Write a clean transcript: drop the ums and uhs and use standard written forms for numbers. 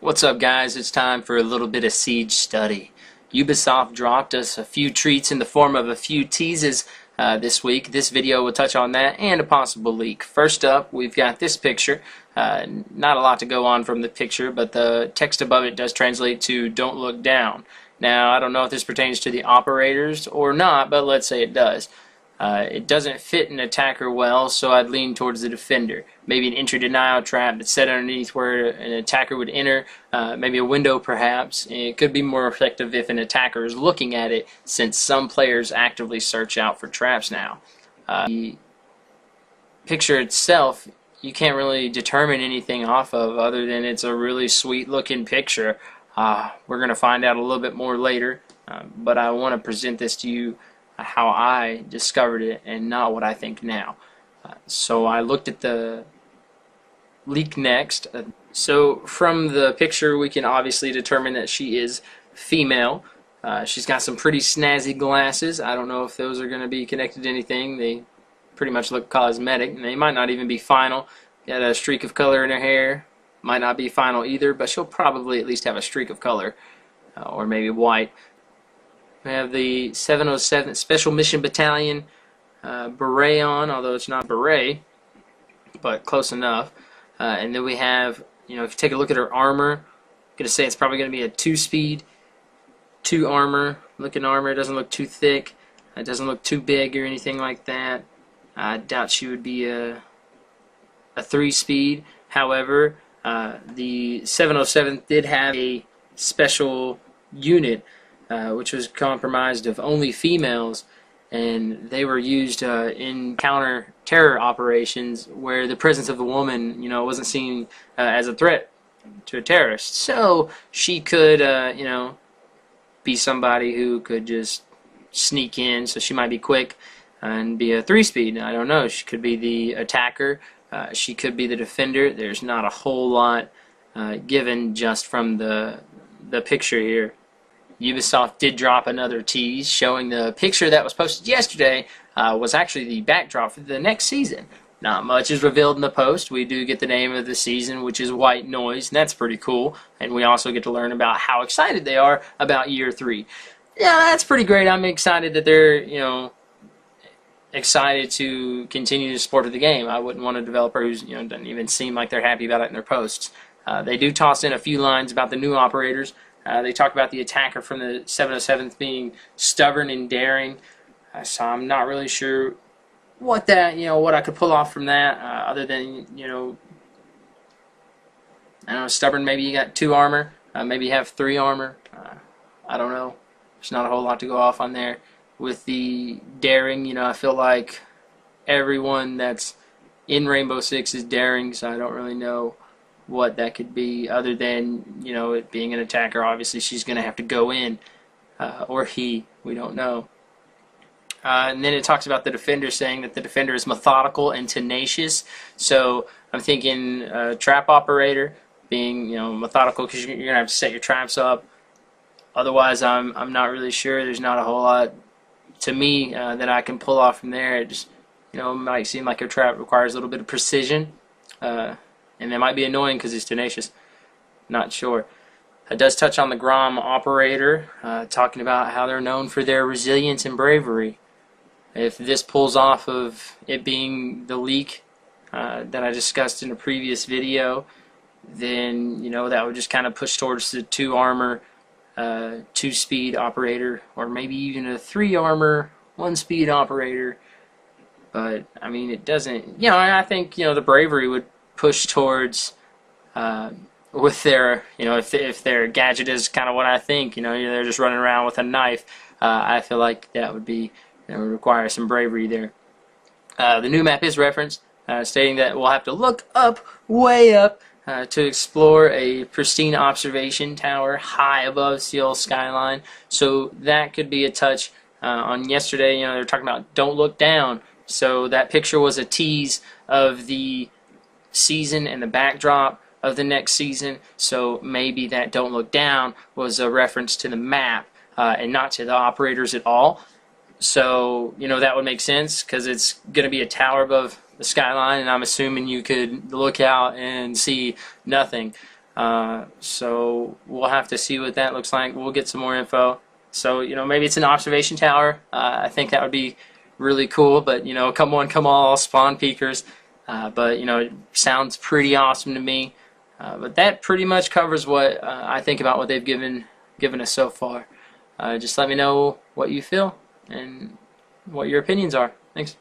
What's up, guys? It's time for a little bit of Siege study. Ubisoft dropped us a few treats in the form of a few teases this week. This video will touch on that and a possible leak. First up, we've got this picture. Not a lot to go on from the picture, but the text above it does translate to "Don't look down." Now, I don't know if this pertains to the operators or not, but let's say it does. It doesn't fit an attacker well, so I'd lean towards the defender. Maybe an entry denial trap that's set underneath where an attacker would enter, maybe a window perhaps. It could be more effective if an attacker is looking at it, since some players actively search out for traps now. The picture itself, you can't really determine anything off of other than it's a really sweet looking picture. We're going to find out a little bit more later, but I want to present this to you how I discovered it and not what I think now. So I looked at the leak next. So from the picture we can obviously determine that she is female. She's got some pretty snazzy glasses. I don't know if those are going to be connected to anything. They pretty much look cosmetic, and they might not even be final. Got a streak of color in her hair. Might not be final either, but she'll probably at least have a streak of color, or maybe white. We have the 707th Special Mission Battalion beret on, although it's not a beret, but close enough. And then we have, if you take a look at her armor, I'm going to say it's probably going to be a 2-speed, 2 armor. Looking armor, it doesn't look too thick. It doesn't look too big or anything like that. I doubt she would be a 3-speed. However, the 707th did have a special unit which was comprised of only females, and they were used in counter-terror operations where the presence of a woman, wasn't seen as a threat to a terrorist. So she could, be somebody who could just sneak in. So she might be quick and be a 3-speed. I don't know. She could be the attacker. She could be the defender. There's not a whole lot given just from the picture here. Ubisoft did drop another tease showing the picture that was posted yesterday was actually the backdrop for the next season. Not much is revealed in the post. We do get the name of the season, which is White Noise, and that's pretty cool. And we also get to learn about how excited they are about Year 3. Yeah, that's pretty great. I'm excited that they're, excited to continue the support of the game. I wouldn't want a developer who's, doesn't even seem like they're happy about it in their posts. They do toss in a few lines about the new operators. They talk about the attacker from the 707th being stubborn and daring. So I'm not really sure what that, what I could pull off from that, other than, I don't know, stubborn. Maybe you got 2 armor, maybe you have 3 armor. I don't know. There's not a whole lot to go off on there. With the daring, I feel like everyone that's in Rainbow Six is daring, so I don't really know what that could be other than, it being an attacker. Obviously she's going to have to go in, or he, we don't know. And then it talks about the defender, saying that the defender is methodical and tenacious. So I'm thinking trap operator being, methodical, because you're going to have to set your traps up. Otherwise I'm not really sure. There's not a whole lot to me that I can pull off from there. It just, might seem like a trap requires a little bit of precision. And that might be annoying because he's tenacious. Not sure. It does touch on the Grom operator, talking about how they're known for their resilience and bravery. If this pulls off of it being the leak that I discussed in a previous video, then that would just kind of push towards the 2 armor, 2-speed operator, or maybe even a 3 armor, 1-speed operator. But I mean, it doesn't. I think the bravery would push towards with their, if their gadget is kind of what I think, they're just running around with a knife. I feel like that would be, would require some bravery there. The new map is referenced, stating that we'll have to look up, way up, to explore a pristine observation tower high above Seoul skyline. So that could be a touch on yesterday. They were talking about don't look down. So that picture was a tease of the season and the backdrop of the next season, so maybe that don't look down was a reference to the map and not to the operators at all. So that would make sense, because it's going to be a tower above the skyline, and I'm assuming you could look out and see nothing. So we'll have to see what that looks like. We'll get some more info. So, maybe it's an observation tower. I think that would be really cool, but, come one, come all, spawn peekers. But, it sounds pretty awesome to me. But that pretty much covers what I think about what they've given us so far. Just let me know what you feel and what your opinions are. Thanks.